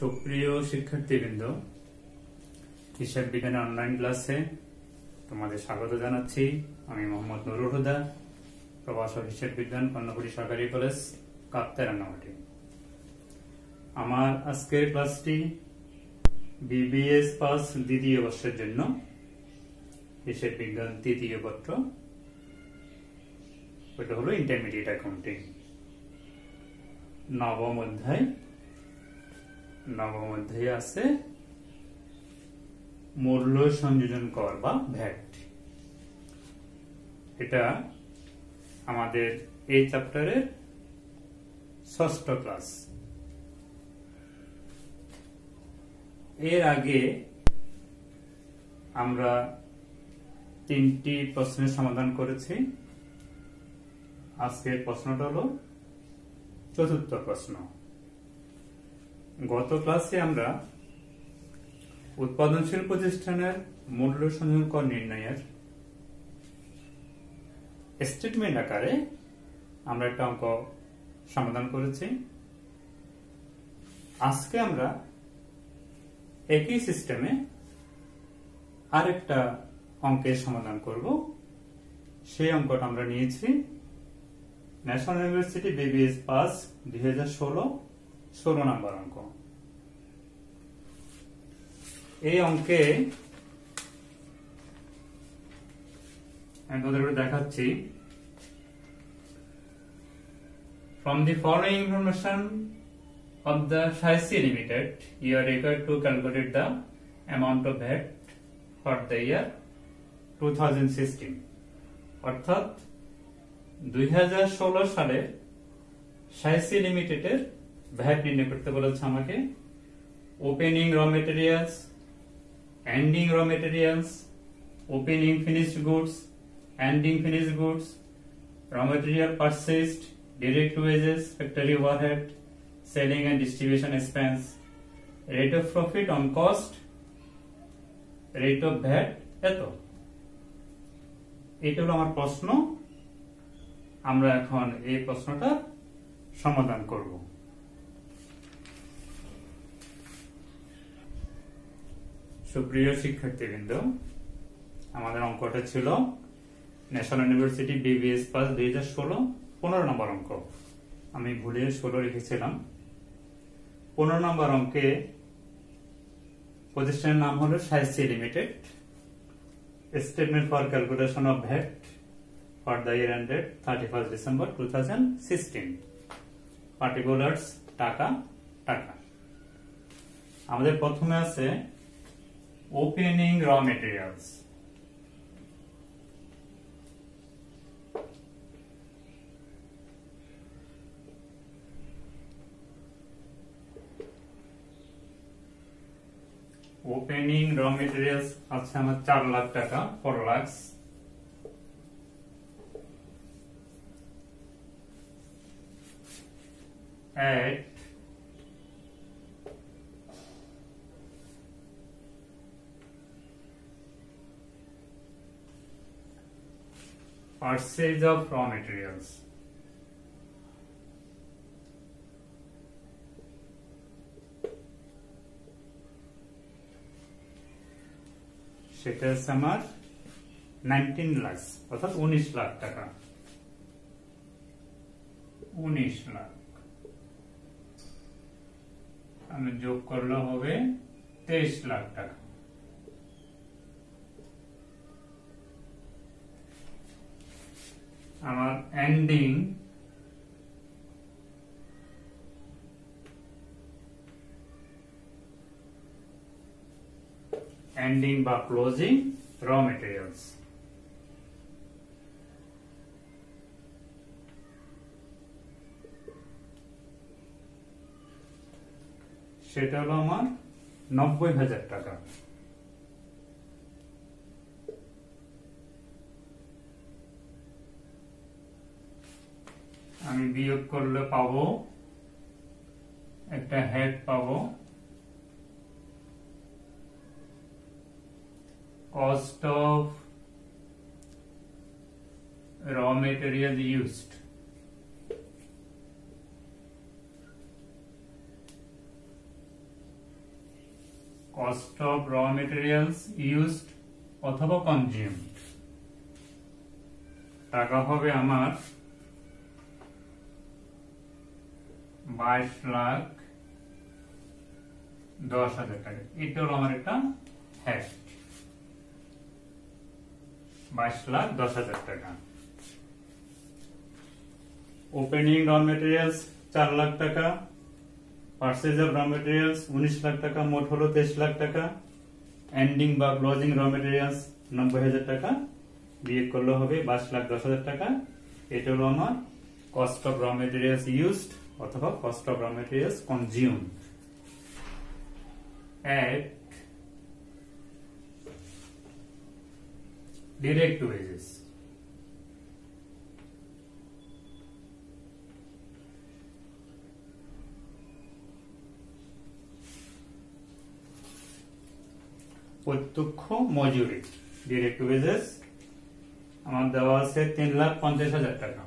সুপ্রিয় শিক্ষার্থীবৃন্দ, হিসাব বিজ্ঞানের অনলাইন ক্লাসে তোমাদের স্বাগত জানাচ্ছি। আমি মোহাম্মদ নুরুল হুদা, প্রভাষক হিসাব বিজ্ঞান, কর্ণফুলী সরকারি কলেজ, কাপ্তাই, রাঙ্গামাটি। আমার আজকের ক্লাসটি বিবিএস পাস দ্বিতীয় বর্ষের জন্য হিসাব বিজ্ঞান তৃতীয় পত্র, ওটা হলো ইন্টারমিডিয়েট অ্যাকাউন্টিং, নবম অধ্যায় আছে মূল্য সংযোজন কর বা ভ্যাট। এটা আমাদের এই চ্যাপ্টারের ষষ্ঠ ক্লাস। এর আগে আমরা 3টি প্রশ্নের সমাধান করেছি। আজকের প্রশ্নটা হলো চতুর্থ প্রশ্ন। গত ক্লাসে আমরা উৎপাদনশীল প্রতিষ্ঠানের মূল্য সংযোজন কর নির্ণয়ের স্টেটমেন্ট আকারে আমরা একটা অঙ্ক সমাধান করেছি। আজকে আমরা একই সিস্টেমে আরেকটা অঙ্কের সমাধান করব। সেই অঙ্কটা আমরা নিয়েছি ন্যাশনাল ইউনিভার্সিটি বিবিএস পাস 2016 নম্বর অঙ্ক। এই অঙ্কে আমি তোদের দেখাচ্ছি, from the following information of the SHIC Limited, you are required to calculate the amount of VAT for the year 2016. অর্থাৎ 2016 সালে SHIC লিমিটেডের ভ্যাট নির্ণয় করতে বলেছে আমাকে। Opening raw materials, ending raw materials, opening finished goods, ending finished goods, র material purchased, direct wages, factory overhead, selling and distribution expense, rate of profit on cost, rate of VAT, এটা হলো আমার প্রশ্ন। আমরা এখন এই প্রশ্নটা সমাধান করব। সুপ্রিয় শিক্ষার্থীবৃন্দ, আমাদের অঙ্কটা ছিল ন্যাশনাল ইউনিভার্সিটি বিবিএস পাস 2016 15 নম্বর অঙ্ক। আমি ভুলে 16 লিখেছিলাম। 15 নম্বর অঙ্কে প্রতিষ্ঠানের নাম হলো SHIC limited. Statement for calculation of VAT for the year ended 31 December 2016। Particulars টাকা। আমাদের প্রথমে আছে opening raw materials. Opening raw materials আছে আমার 4 লাখ টাকা, 4 lakh. at purchase of raw materials, সেটা আছে আমার 19 লাখ, অর্থাৎ 19 লাখ টাকা। 19 লাখ আমি যোগ করলে হবে 23 লাখ টাকা। আমার এন্ডিং বা ক্লোজিং র মেটেরিয়ালস, সেটা হলো আমার 90,000 টাকা। আমি বিয়োগ করলে পাবো একটা হেড পাবো, cost of raw material used, cost of raw materials used অথবা কনজিউমড, টাকা হবে আমার 22,10,000 টাকা। এটা হলো আমার একটা হ্যাশ, 22,10,000 টাকা। ওপেনিং র মেটেরিয়ালস 4 লাখ টাকা, purchase of raw materials 19 lakh টাকা, মোট হলো 23 লাখ টাকা। এন্ডিং বা ক্লোজিং র মেটেরিয়ালস 90,000 টাকা, বিয়োগ করলে হবে 22,10,000 টাকা। এটা হলো আমার cost of raw materials used অথবা cost of raw materials consumed at direct wages। প্রত্যক্ষ মজুরি ডিরেক্ট ওয়েজেস আমার দেওয়া আছে 3,50,000 টাকা,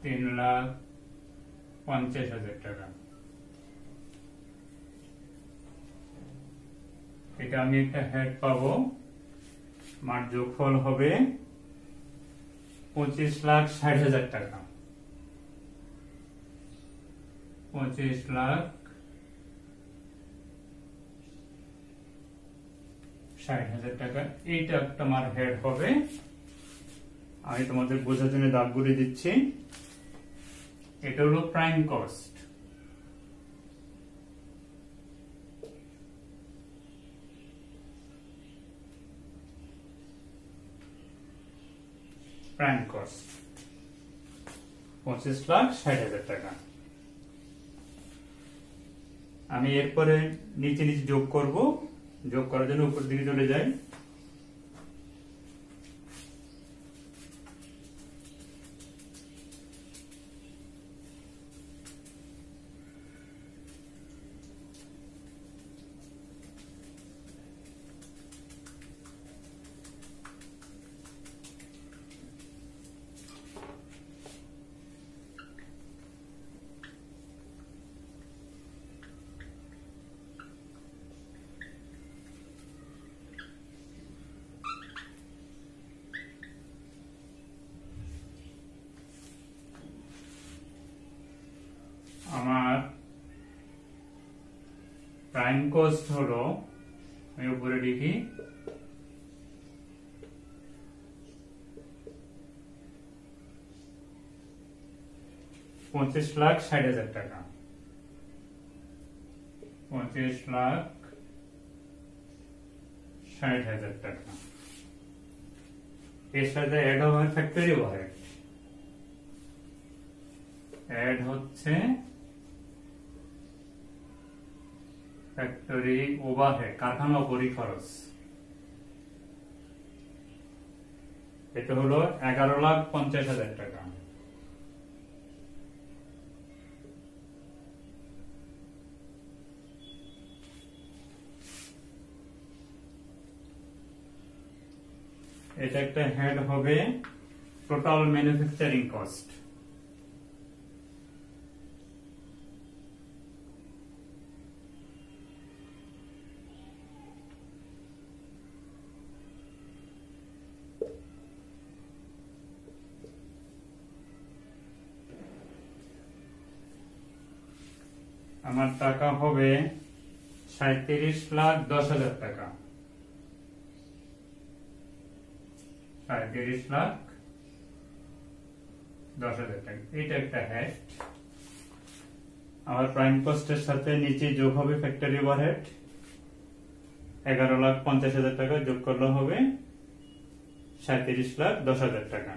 3,50,000 টাকা। এটা আমি একটা হেড পাবো, আমার যোগফল হবে 25,60,000 টাকা, 25,60,000 টাকা। এইটা একটা আমার হেড হবে। আমি তোমাদের বোঝার জন্য দাগগুলি দিচ্ছি। এটা হলো প্রাইম কস্ট, প্রাইম কস্ট 25,60,000 টাকা। আমি এরপরে নিচে নিচে যোগ করব, যোগ করার জন্য উপর দিকে চলে যাই। আমার প্রাইম কস্ট হলো, আমি উপরে লিখি, 25,60,000 টাকা, 25,60,000 টাকা। এর সাথে অ্যাড হবে ফ্যাক্টরি ওভারহেড, অ্যাড হচ্ছে ফ্যাক্টরি ওভারহেড, কারখানা পরিখরচ। এটা হলো 11,50,000 টাকা। এটা একটা হেড হবে টোটাল ম্যানুফ্যাকচারিং কস্ট, আমার টাকা হবে 37,10,000 টাকা, 37,10,000 টাকা। এটা একটা হেড। আমার প্রাইম কস্টের সাথে নিচে যোগ হবে ফ্যাক্টরি ওভারহেড, 11,50,000 টাকা, যোগ করলে হবে 37,10,000 টাকা।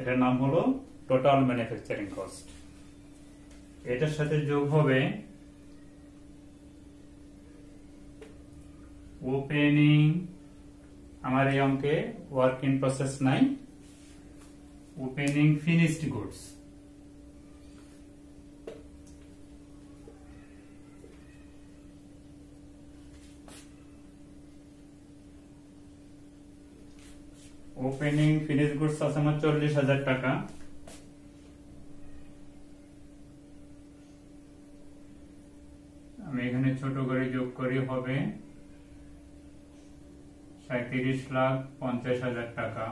এটার নাম হলো টোটাল ম্যানুফ্যাকচারিং কস্ট। এটার সাথে যোগ হবে ওপেনিং, আমার এই অঙ্কে ওয়ার্ক ইন প্রসেস নাই, opening finished goods, opening finished goods আছে আমার 40,000 টাকা। ছোট করে যোগ করি হবে 37,50,000 টাকা।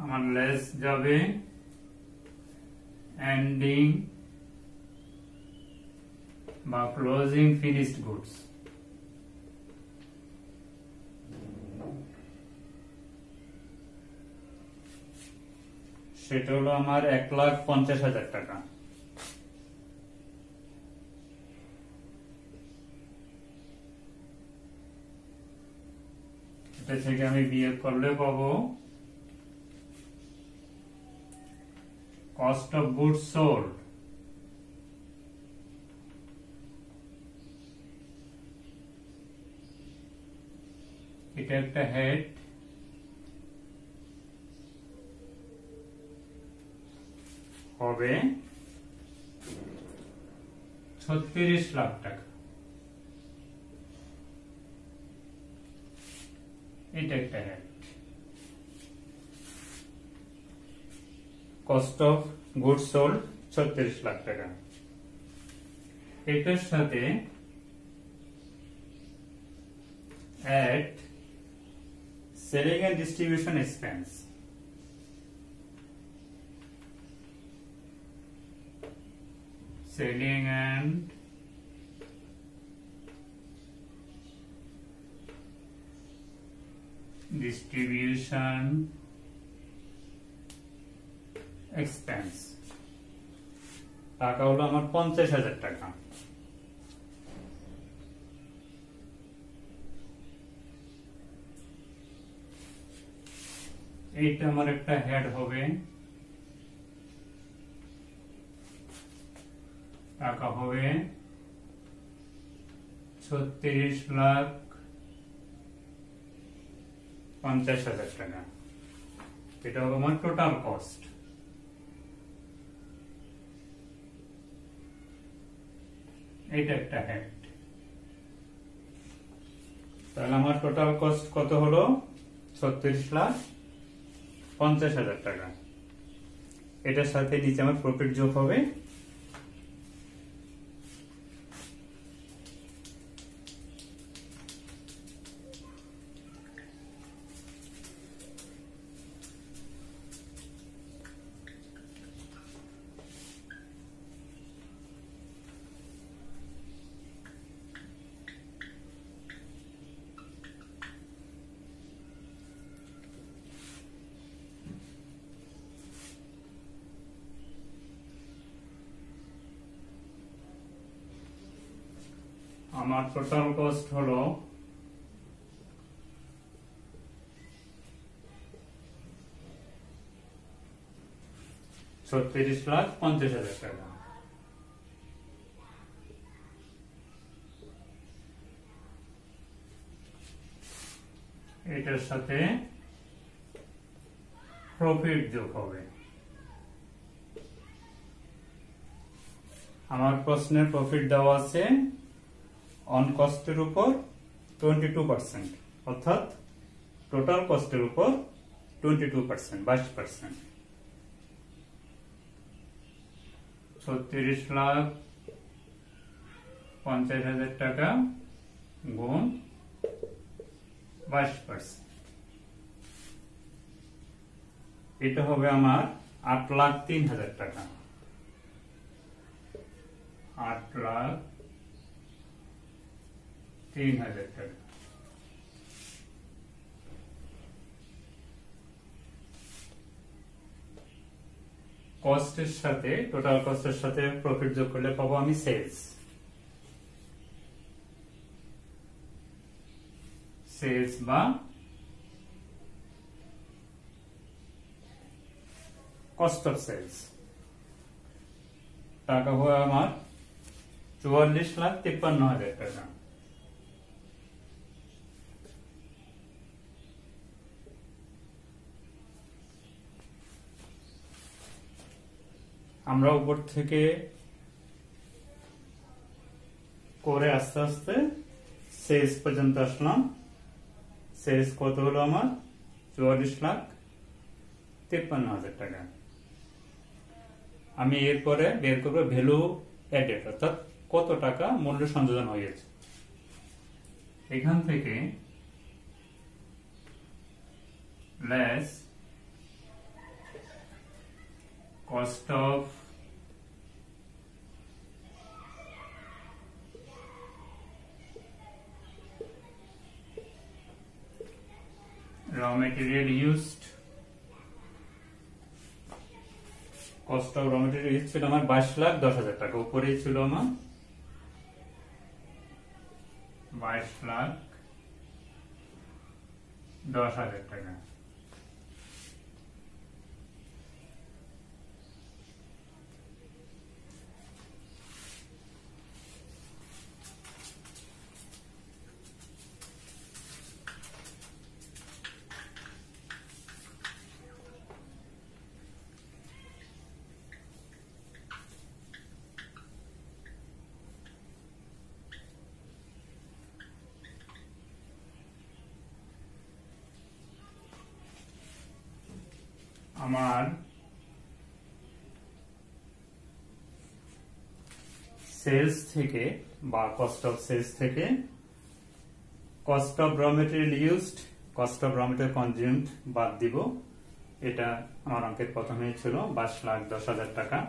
আমার লেস যাবে এন্ডিং বা ক্লোজিং ফিনিশড গুডস, সেটা হলো আমার 1,50,000 টাকা। এটা থেকে আমি বিয়োগ করলে পাবো কস্ট অফ গুডস সোল্ড, এটা একটা হেড, হবে 36 লাখ টাকা। এটা একটা head, cost of goods sold 36 lakh টাকা। এটার সাথে add selling and distribution expense, selling and distribution expense, টাকা হলো আমার 50,000 টাকা। এইটা আমার একটা হেড হবে, টাকা হবে 36,50,000 টাকা। এটা হবে আমার টোটাল কস্ট। এটা একটা হেড, তাহলে আমার টোটাল কস্ট কত হলো? 36,50,000 টাকা। এটার সাথে নিচে আমার প্রফিট যোগ হবে, আমার টোটাল কস্ট হলো 36,50,000 টাকা। এটার সাথে প্রফিট যোগ হবে। আমার প্রশ্নের প্রফিট দেওয়া আছে অন কস্টের উপর 22%, অর্থাৎ টোটাল কস্টের উপর 22%, 22%। 36,50,000 টাকা গুণ 22%, এটা হবে আমার 8,03,000 টাকা। 8,03,000 টাকা। কস্টের সাথে, টোটাল কস্টের সাথে প্রফিট যোগ করলে পাবো আমি সেলস। সেলস বা কস্ট অফ সেলস, টাকা হয় আমার 44,53,000 টাকা। আমরা উপর থেকে করে আস্তে আস্তে সেলস পর্যন্ত আসলাম। সেলস কত হলো আমার? 44,53,000 টাকা। আমি এরপরে বের করবো ভ্যালু অ্যাডেড, অর্থাৎ কত টাকা মূল্য সংযোজন হয়েছে। এখান থেকে less cost of raw material used, cost of র মেটেরিয়াল ইউজ ছিল আমার 22,10,000 টাকা। উপরেই ছিল আমার 22,10,000 টাকা। আমার সেলস থেকে বা কস্ট অফ সেলস থেকে কস্ট অফ র মেটেরিয়াল ইউজড, কস্ট অফ র মেটেরিয়াল কনজিউমড বাদ দিব। এটা আমার অঙ্কের প্রথমেই ছিল 22,10,000 টাকা।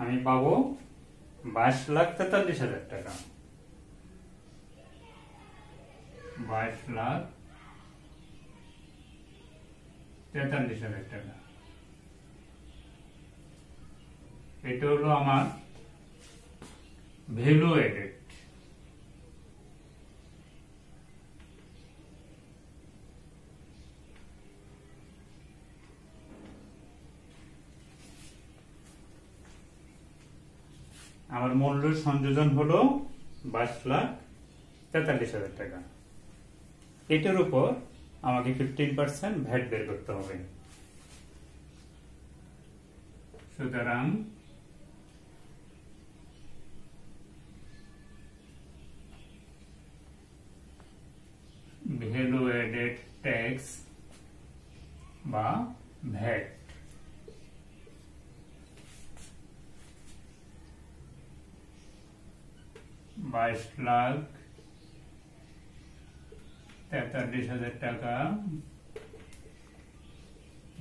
আমি পাবো 22,43,000 টাকা। 22,43,000 টাকা। এটা হলো আমার ভ্যালু এডেড। আমার মূল্য সংযোজন হলো 22,43,000 টাকা। এটার উপর আমাকে 15% ভ্যাট বের করতে হবে। সুতরাং ভ্যালু এডেড ট্যাক্স বা ভ্যাট 22,43,000 টাকা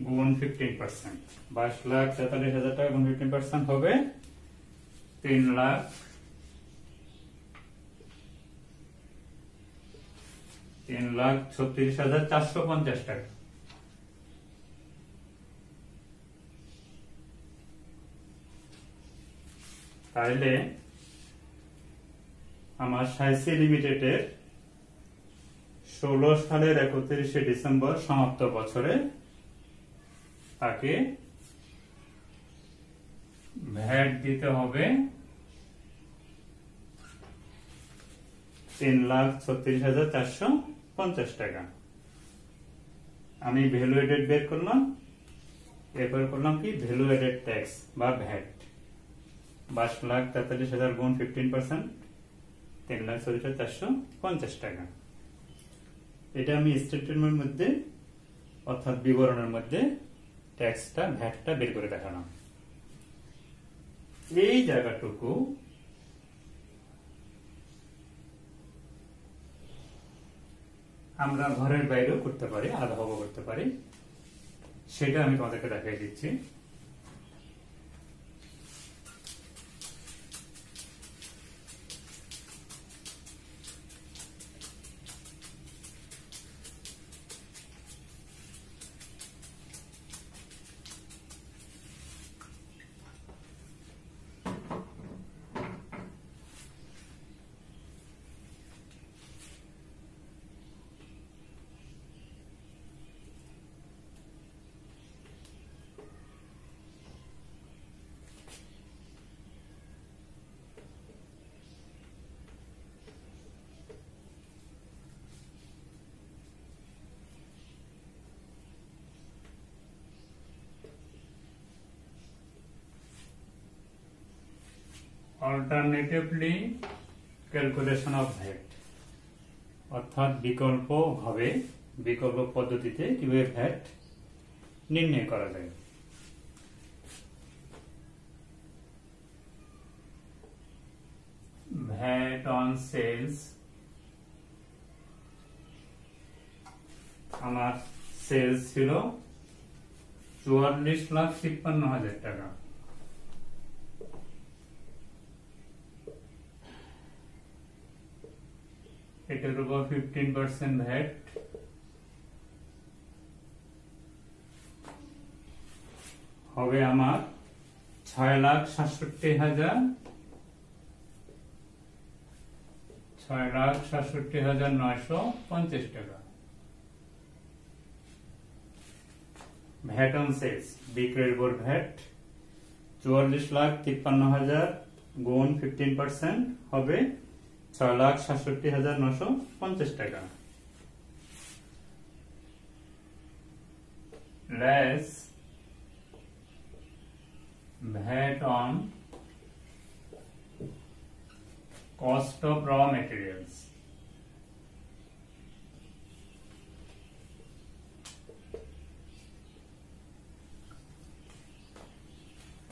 গুণ 15%। 22,43,000 টাকা গুণ 15% হবে 3,36,450 টাকা। তাহলে আমার সাইসি লিমিটেডের 16 সালের 31শে ডিসেম্বর সমাপ্ত বছরে তাকে ভ্যাট দিতে হবে 3,36,450 টাকা। আমি ভ্যালু এডেড বের করলাম, এরপর করলাম কি ভ্যালু এডেড ট্যাক্স বা ভ্যাট। 22,43,000 গুণ 15%, 3,36,450 টাকা। এটা আমি স্টেটমেন্টের মধ্যে অর্থাৎ বিবরণের মধ্যে ট্যাক্সটা ভ্যাটটা বের করে দেখালাম। এই জায়গাটুকু আমরা ঘরের বাইরেও করতে পারি, আলাদাভাবে করতে পারি, সেটা আমি তোমাদেরকে দেখিয়ে দিচ্ছি। অল্টারনেটিভলি ক্যালকুলেশন অফ ভ্যাট, অর্থাৎ বিকল্প পদ্ধতিতে কিভাবে ভ্যাট নির্ণয় করা যায়। ভ্যাট অন সেলস, আমার সেলস ছিল 44,53,000 টাকা। এটার উপর 15% ভ্যাট, হবে আমার 6,67,950 টাকা। ভ্যাট অন সেলস, বিক্রয়ের উপর ভ্যাট 44,53,000 গুণ 15% হবে 6,67,950 টাকা। Less VAT on cost of raw materials,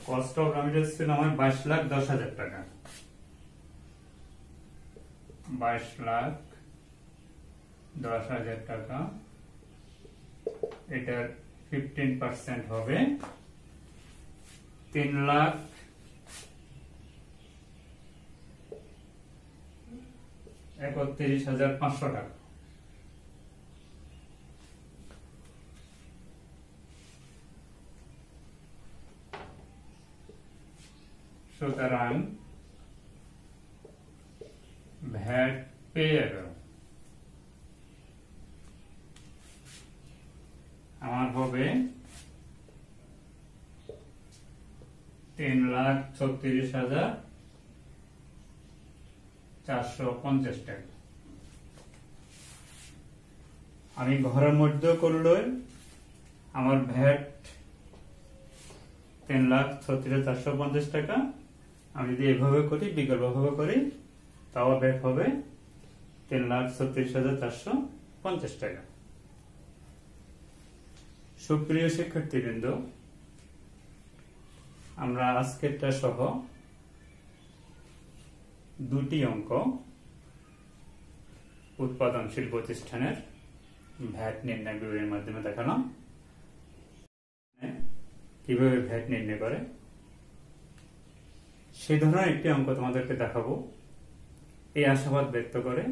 cost of raw materials ছিল আমার 22,10,000 টাকা। 22,10,000 টাকা, এটার 15% হবে 3,31,500 টাকা। সুতরাং ভ্যাট পেয়েবল আমার হবে 3,36,450 টাকা। আমি ঘরের মধ্যে করলে আমার ভ্যাট 3,36,450 টাকা। আমি যদি এভাবে করি, বিকল্পভাবে করি, তাও ভ্যাট হবে 3,36,450 টাকা। সুপ্রিয় শিক্ষার্থীবৃন্দ, আমরা আজকেরটা সহ দুটি অঙ্ক উৎপাদনশীল প্রতিষ্ঠানের ভ্যাট নির্ণয় বিবরণীর মাধ্যমে দেখালাম কিভাবে ভ্যাট নির্ণয় করে। সেই ধরনের একটি অঙ্ক তোমাদেরকে দেখাবো, এই আশাবাদ ব্যক্ত করে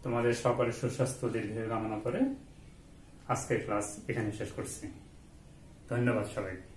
তোমাদের সকলের সুস্বাস্থ্য দীর্ঘায়ু কামনা করে আজকের ক্লাস এখানে শেষ করছি। ধন্যবাদ সবাইকে।